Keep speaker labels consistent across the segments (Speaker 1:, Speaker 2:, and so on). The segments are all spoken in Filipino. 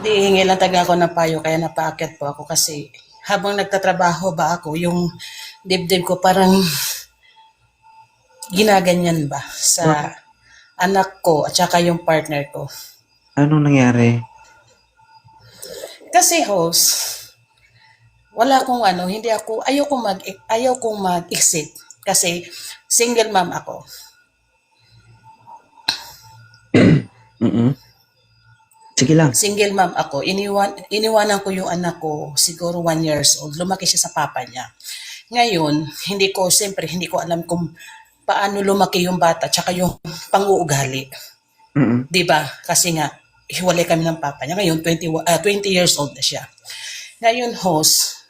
Speaker 1: Di hingi lang taga ako ng payo kaya napaakyat po ako kasi habang nagtatrabaho ba ako, yung dibdib ko parang ginaganyan ba sa
Speaker 2: Bakit?
Speaker 1: anak ko at saka yung partner ko.
Speaker 2: Anong nangyari?
Speaker 1: Kasi host, wala akong hindi ako, ayaw kong mag-exit kasi single mom ako.
Speaker 2: Mm. Sige lang.
Speaker 1: Single mom ako. Iniwanan ko yung anak ko, siguro 1 years old. Lumaki siya sa papa niya. Ngayon, hindi ko alam kung paano lumaki yung bata tsaka yung pang-uugali.
Speaker 2: Mm.
Speaker 1: 'Di ba? Kasi nga, hiwalay kami ng papa niya. Ngayon, 20 years old na siya. Ngayon, host,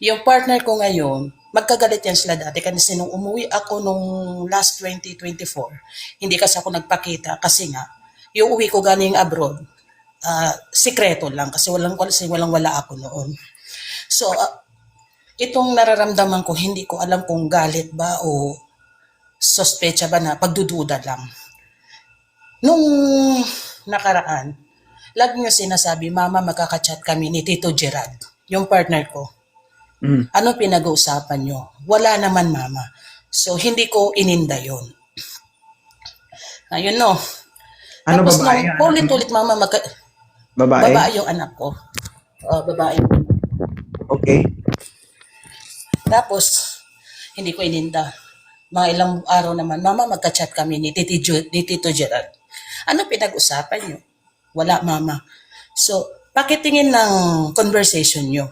Speaker 1: yung partner ko ngayon, magkagalit yan sila dati kasi nung umuwi ako nung last 2024, hindi kasi ako nagpakita kasi nga, yung uwi ko galing abroad, sikreto lang kasi walang wala ako noon. So, itong nararamdaman ko, hindi ko alam kung galit ba o sospecha ba na pagdududa lang. Nung nakaraan, lagi niya sinasabi, Mama, magkaka-chat kami ni Tito Gerard, yung partner ko.
Speaker 2: Mm.
Speaker 1: Ano pinag-uusapan nyo? Wala naman, Mama. So, hindi ko ininda yun. Ayun, no.
Speaker 2: Ano
Speaker 1: Tapos
Speaker 2: babae?
Speaker 1: nung
Speaker 2: Anak mo?
Speaker 1: ulit-ulit, Mama,
Speaker 2: Babae?
Speaker 1: babae yung anak ko. Babae.
Speaker 2: Okay.
Speaker 1: Tapos, hindi ko ininda. Mga ilang araw naman, Mama, magka-chat kami ni Tito Gerard. Ano pinag-usapan nyo? Wala, Mama. So, pakitingin ng conversation nyo.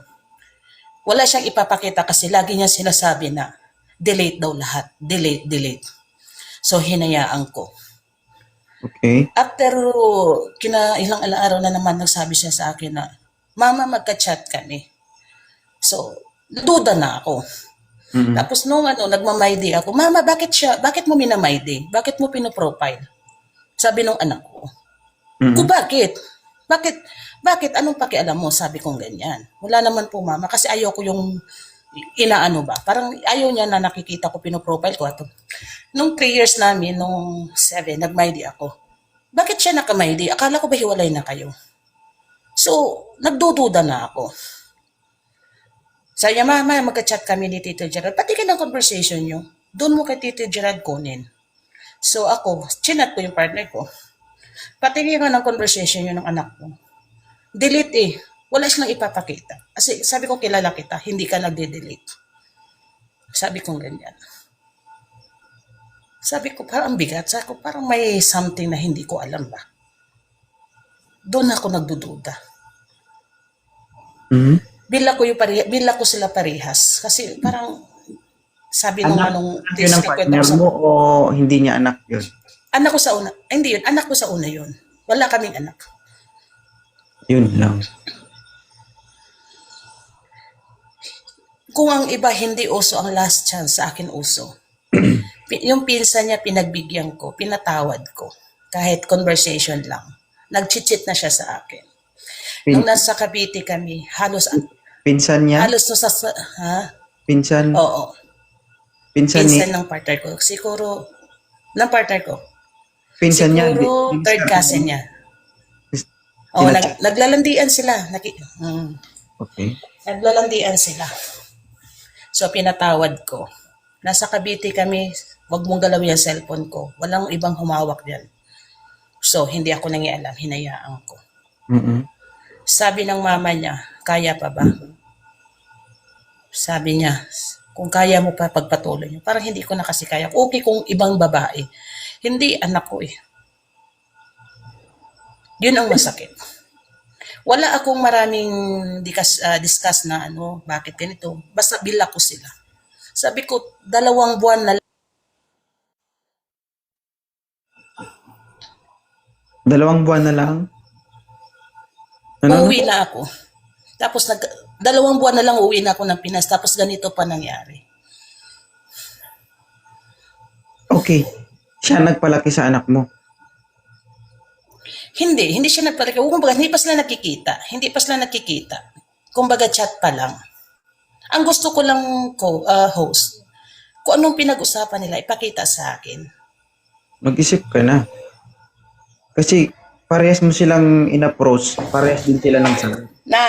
Speaker 1: Wala siyang ipapakita kasi lagi niya sinasabi na delete daw lahat. Delete. So, hinayaan ko.
Speaker 2: Okay.
Speaker 1: After ilang araw na naman, nagsabi siya sa akin na, Mama, magka-chat kami. So, duda na ako.
Speaker 2: Mm.
Speaker 1: Tapos nung nagmamaydi ako, Mama, bakit mo minamaydi? Bakit mo pinoprofile? Sabi nung anak ko.
Speaker 2: Mm.
Speaker 1: Bakit? Bakit? Anong pakialam mo? Sabi kong ganyan. Wala naman po, Mama, kasi ayaw ko yung inaano ba. Parang ayaw niya na nakikita ko, pinoprofile ko. Ato. Nung 3 years namin, nung 7, nagmaydi ako. Bakit siya nakamaydi? Akala ko ba hiwalay na kayo? So, nagdududa na ako. Sabi niya, Mama, magka-chat kami ni Tito Gerard. Pati ka ng conversation niyo. Doon mo kay Tito Gerard kunin. So ako, chinat ko yung partner ko. Pati nga ng conversation niyo ng anak ko. Delete eh. Wala silang ipapakita. Kasi sabi ko, kilala kita, hindi ka nagde-delete. Sabi ko ganyan. Sabi ko, parang bigat. Sabi ko, parang may something na hindi ko alam ba. Doon ako nagdududa.
Speaker 2: Mm.
Speaker 1: Bila ko sila parehas. Kasi parang sabi nung
Speaker 2: Anak,
Speaker 1: anong
Speaker 2: yun ang partner mo o hindi niya anak yun?
Speaker 1: anak ko sa una. Hindi yun, anak ko sa una yun. Wala kaming anak.
Speaker 2: Yun lang.
Speaker 1: Kung ang iba hindi uso ang last chance, sa akin uso. Yung pinsan niya pinagbigyan ko, pinatawad ko. Kahit conversation lang. Nag-chit-chit na siya sa akin. Nung nasa Cavite kami,
Speaker 2: Pinsan niya?
Speaker 1: halos no sa, ha?
Speaker 2: Pinsan?
Speaker 1: Oo.
Speaker 2: Pinsan ni?
Speaker 1: Pinsan ng partner ko. Siguro, ng partner ko.
Speaker 2: Pinsan niya?
Speaker 1: Siguro, third cousin niya. Oo, naglalandian sila.
Speaker 2: Okay.
Speaker 1: Naglalandian sila. So, pinatawad ko. Nasa Cavite kami, wag mong galawin yung cellphone ko. Walang ibang humawak diyan. So, hindi ako nangialam, hinayaan ko.
Speaker 2: Mm-mm.
Speaker 1: Sabi ng mama niya, kaya pa ba? Sabi niya, kung kaya mo pa pagpatuloy niyo. Parang hindi ko na kasi kaya. Okay kung ibang babae. Hindi, anak ko eh. Yun ang masakit. Wala akong maraming discuss na bakit ganito. Basta bila ko sila. Sabi ko, 2 buwan na
Speaker 2: 2 buwan na lang? Ano?
Speaker 1: uuwi na ako. Tapos 2 buwan na lang uuwi na ako ng Pinas. Tapos ganito pa nangyari.
Speaker 2: Okay. Siya nagpalaki sa anak mo.
Speaker 1: Hindi siya nagpalaki. Kumbaga, hindi pa sila nakikita. Kumbaga, chat pa lang. Ang gusto ko lang host, kung anong pinag-usapan nila, ipakita sa akin.
Speaker 2: Mag-isip ka na. Kasi parehas mo silang in-approach, parehas din sila ng sakit.
Speaker 1: Na